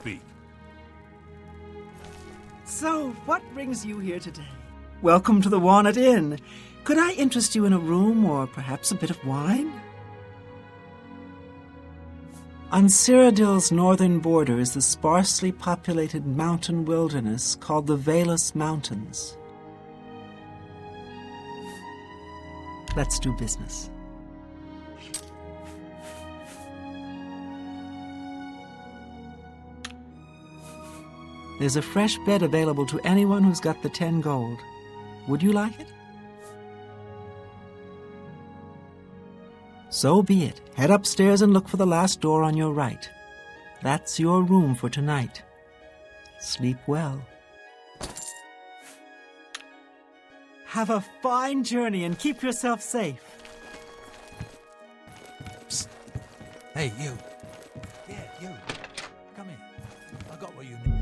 speak. So, what brings you here today? Welcome to the Walnut Inn. Could I interest you in a room or perhaps a bit of wine? On Cyrodiil's northern border is the sparsely populated mountain wilderness called the Velus Mountains. Let's do business. There's a fresh bed available to anyone who's got the 10 gold. Would you like it? So be it. Head upstairs and look for the last door on your right. That's your room for tonight. Sleep well. Have a fine journey and keep yourself safe. Psst. Hey, you. Yeah, you. Come here. I got what you need.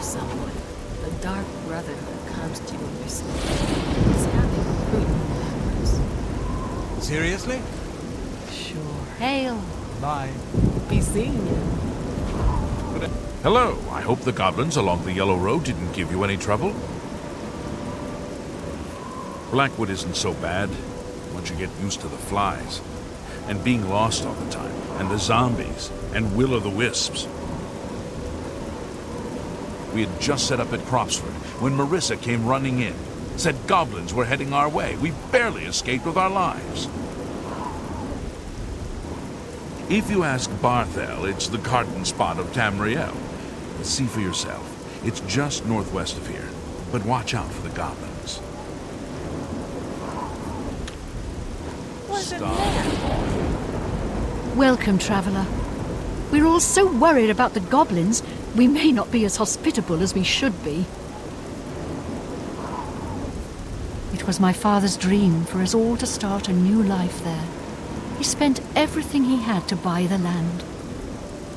Someone, the Dark Brotherhood, comes to you in your sleep. It's having fruitful memories. Seriously? Sure. Hail. Bye. Be seeing you. Hello, I hope the goblins along the Yellow Road didn't give you any trouble. Blackwood isn't so bad once you get used to the flies, and being lost all the time, and the zombies, and will-o'-the-wisps. We had just set up at Cropsford when Marissa came running in. Said goblins were heading our way. We barely escaped with our lives. If you ask Barthel, it's the garden spot of Tamriel. But see for yourself. It's just northwest of here. But watch out for the goblins. What's it Stop. there? Welcome, traveler. We're all so worried about the goblins, we may not be as hospitable as we should be. It was my father's dream for us all to start a new life there. He spent everything he had to buy the land.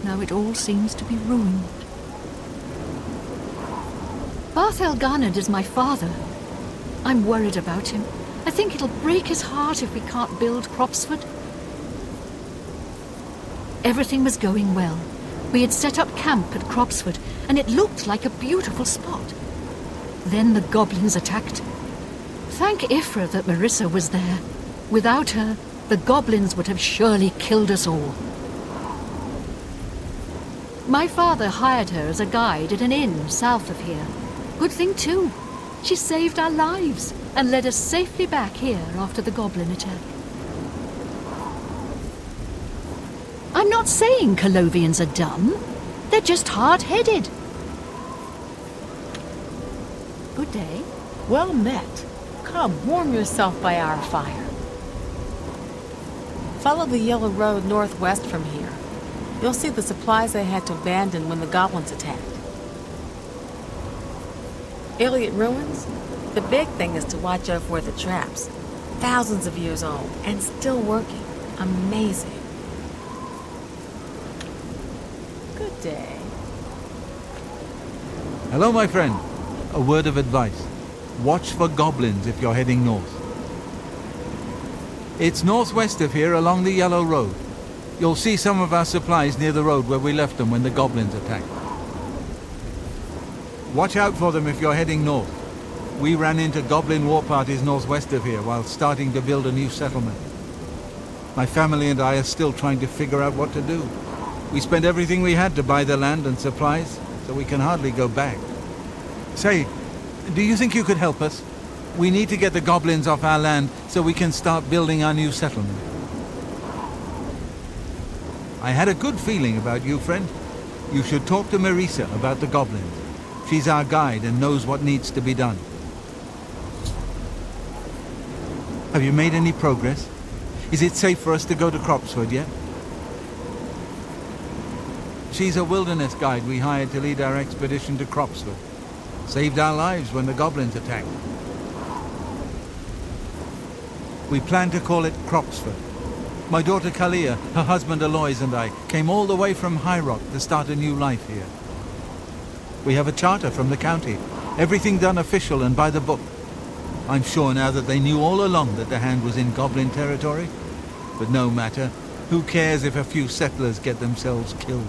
Now it all seems to be ruined. Barthel Garnard is my father. I'm worried about him. I think it'll break his heart if we can't build Cropsford. Everything was going well. We had set up camp at Cropsford, and it looked like a beautiful spot. Then the goblins attacked. Thank Ifra that Marissa was there. Without her, the goblins would have surely killed us all. My father hired her as a guide at an inn south of here. Good thing too. She saved our lives and led us safely back here after the goblin attack. I'm not saying Colovians are dumb. They're just hard-headed. Good day. Well met. Come, warm yourself by our fire. Follow the Yellow Road northwest from here. You'll see the supplies they had to abandon when the goblins attacked. Elliot Ruins? The big thing is to watch out for the traps. Thousands of years old and still working. Amazing. Good day. Hello, my friend. A word of advice. Watch for goblins if you're heading north. It's northwest of here along the Yellow Road. You'll see some of our supplies near the road where we left them when the goblins attacked. Watch out for them if you're heading north. We ran into goblin war parties northwest of here while starting to build a new settlement. My family and I are still trying to figure out what to do. We spent everything we had to buy the land and supplies, so we can hardly go back. Say, do you think you could help us? We need to get the goblins off our land so we can start building our new settlement. I had a good feeling about you, friend. You should talk to Marisa about the goblins. She's our guide and knows what needs to be done. Have you made any progress? Is it safe for us to go to Cropsford yet? She's a wilderness guide we hired to lead our expedition to Cropsford. Saved our lives when the goblins attacked. We plan to call it Cropsford. My daughter Kalia, her husband Alois and I came all the way from High Rock to start a new life here. We have a charter from the county. Everything done official and by the book. I'm sure now that they knew all along that the Hand was in Goblin territory. But no matter. Who cares if a few settlers get themselves killed?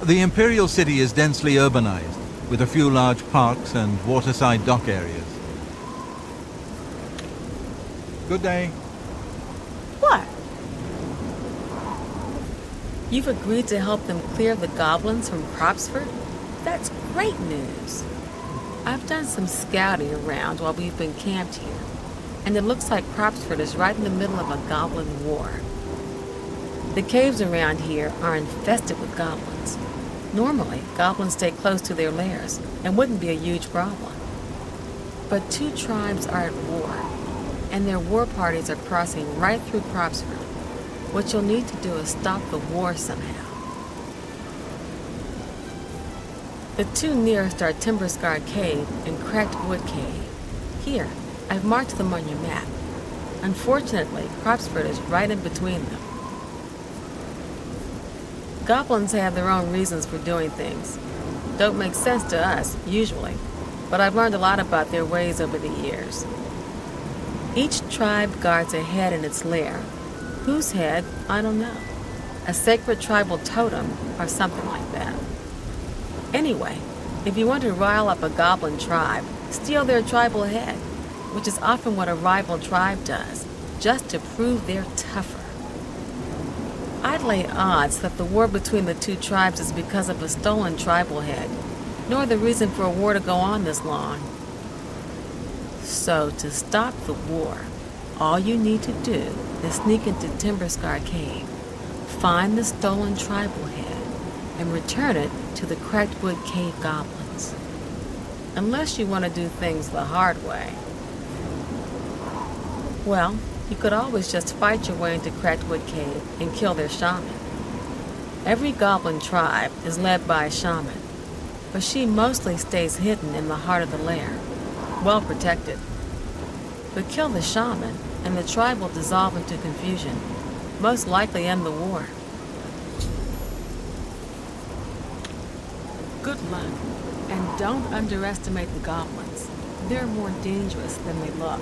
The Imperial City is densely urbanized, with a few large parks and waterside dock areas. Good day. What? You've agreed to help them clear the goblins from Cropsford? That's great news. I've done some scouting around while we've been camped here, and it looks like Cropsford is right in the middle of a goblin war. The caves around here are infested with goblins. Normally, goblins stay close to their lairs and wouldn't be a huge problem. But two tribes are at war, and their war parties are crossing right through Cropsford. What you'll need to do is stop the war somehow. The two nearest are Timberscar Cave and Cracked Wood Cave. Here, I've marked them on your map. Unfortunately, Cropsford is right in between them. Goblins have their own reasons for doing things. Don't make sense to us, usually, but I've learned a lot about their ways over the years. Each tribe guards a head in its lair. Whose head? I don't know. A sacred tribal totem or something like that. Anyway, if you want to rile up a goblin tribe, steal their tribal head, which is often what a rival tribe does, just to prove they're tougher. I'd lay odds that the war between the two tribes is because of a stolen tribal head, nor the reason for a war to go on this long. So, to stop the war, all you need to do is sneak into Timberscar Cave, find the stolen tribal head, and return it to the Cracked Wood Cave goblins. Unless you want to do things the hard way. Well, you could always just fight your way into Cracked Wood Cave and kill their shaman. Every goblin tribe is led by a shaman, but she mostly stays hidden in the heart of the lair, well protected. But kill the shaman, and the tribe will dissolve into confusion, most likely end the war. Good luck, and don't underestimate the goblins. They're more dangerous than they look.